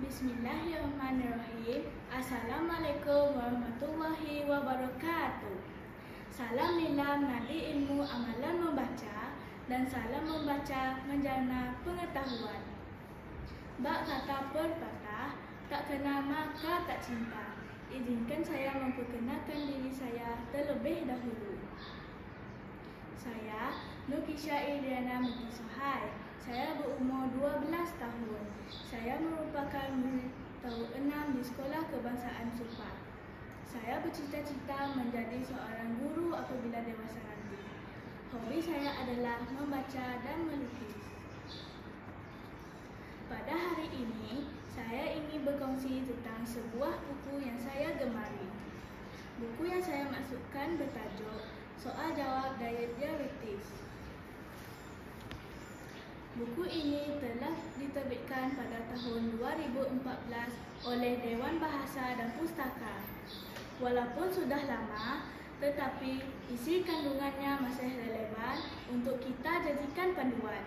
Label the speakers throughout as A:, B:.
A: Bismillahirrahmanirrahim. Assalamualaikum warahmatullahi wabarakatuh. Salam lillah menadi ilmu amalan membaca dan salam membaca menjana pengetahuan. Bak kata perpatah, tak kenal maka tak cinta. Izinkan saya memperkenalkan diri saya terlebih dahulu. Saya Nurkisha Iriana Mutisohai. Saya berumur 12 tahun. Saya merupakan murid tahun 6 di Sekolah Kebangsaan Supar. Saya bercita-cita menjadi seorang guru apabila dewasa nanti. Hobi saya adalah membaca dan melukis. Pada hari ini, saya ingin berkongsi tentang sebuah buku yang saya gemari. Buku yang saya maksudkan bertajuk Soal Jawab Diabetes. Buku ini telah diterbitkan pada tahun 2014 oleh Dewan Bahasa dan Pustaka. Walaupun sudah lama, tetapi isi kandungannya masih relevan untuk kita jadikan panduan.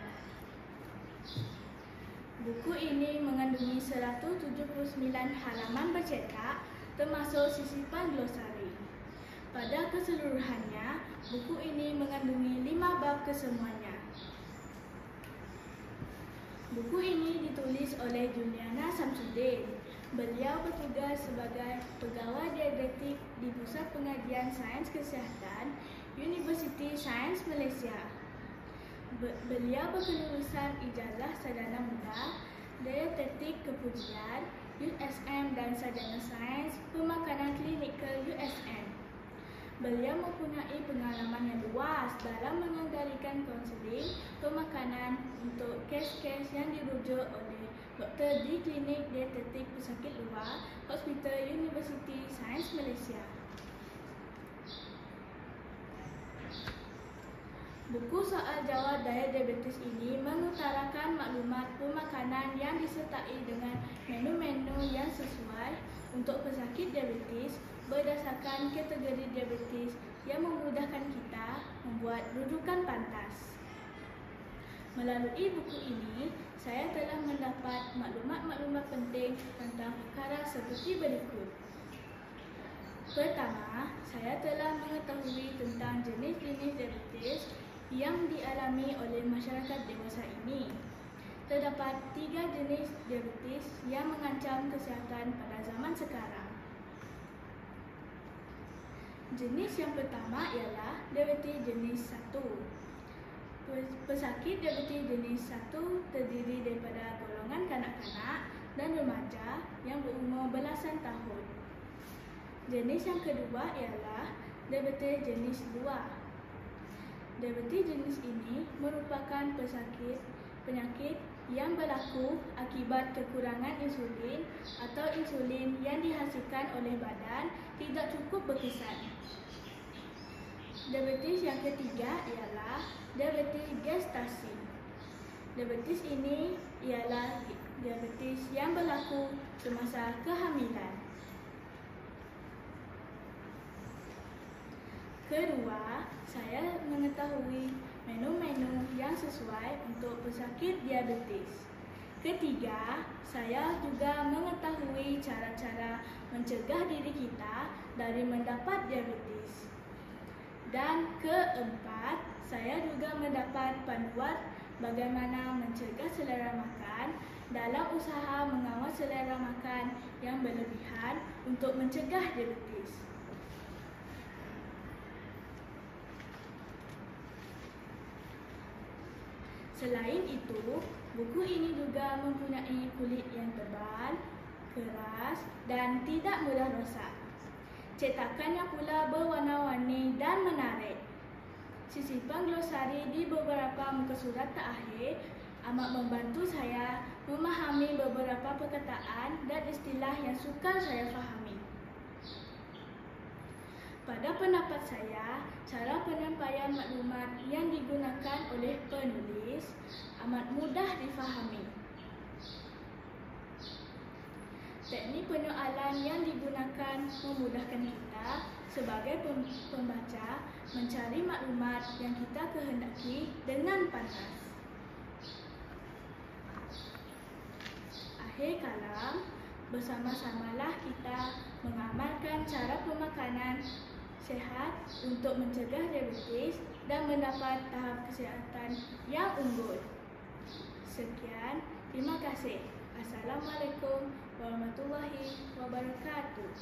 A: Buku ini mengandungi 179 halaman bercetak, termasuk sisipan glosari. Pada keseluruhannya, buku ini mengandungi 5 bab kesemuanya. Buku ini ditulis oleh Juliana Samsudin. Beliau bertugas sebagai pegawai didaktik di Pusat Pengajian Sains Kesihatan, Universiti Sains Malaysia. Beliau berkelulusan ijazah sarjana muda, dietetik kepujian, USM dan sarjana sains pemakanan klinikal USM. Beliau mempunyai pengalaman yang luas dalam mengendalikan konseling pemakanan untuk kes-kes yang dirujuk oleh doktor di klinik dietetik pesakit luar Hospital Universiti Sains Malaysia. Buku Soal Jawab Diabetes ini mengutarakan maklumat pemakanan yang disertai dengan menu-menu yang sesuai untuk pesakit diabetes berdasarkan kategori diabetes yang memudahkan kita membuat rujukan pantas. Melalui buku ini, saya telah mendapat maklumat-maklumat penting tentang perkara seperti berikut. Pertama, saya telah mengetahui tentang jenis-jenis diabetes yang dialami oleh masyarakat dewasa ini. Terdapat 3 jenis diabetes yang mengancam kesihatan pada zaman sekarang. Jenis yang pertama ialah diabetes jenis 1. Pesakit diabetes jenis 1 terdiri daripada golongan kanak-kanak dan remaja yang berumur belasan tahun. Jenis yang kedua ialah diabetes jenis 2. Diabetes jenis ini merupakan penyakit yang berlaku akibat kekurangan insulin atau insulin yang dihasilkan oleh badan tidak cukup berkesan. Diabetes yang ketiga ialah diabetes gestasi. Diabetes ini ialah diabetes yang berlaku semasa kehamilan. Kedua, saya mengetahui menu-menu yang sesuai untuk pesakit diabetes. Ketiga, saya juga mengetahui cara-cara mencegah diri kita dari mendapat diabetes. Dan keempat, saya juga mendapat panduan bagaimana mencegah selera makan dalam usaha mengawal selera makan yang berlebihan untuk mencegah diabetes. Selain itu, buku ini juga mempunyai kulit yang tebal, keras dan tidak mudah rosak. Cetakannya pula berwarna-warni dan menarik. Sisipan glosari di beberapa muka surat terakhir amat membantu saya memahami beberapa perkataan dan istilah yang sukar saya fahami. Pada pendapat saya, cara penyampaian maklumat yang digunakan oleh penulis amat mudah difahami. Teknik penyoalan yang digunakan memudahkan kita sebagai pembaca mencari maklumat yang kita kehendaki dengan pantas. Kalam, bersama-samalah kita mengamalkan cara pemakanan sehat untuk mencegah diabetes dan mendapat tahap kesihatan yang unggul. Sekian, terima kasih. Assalamualaikum warahmatullahi wabarakatuh.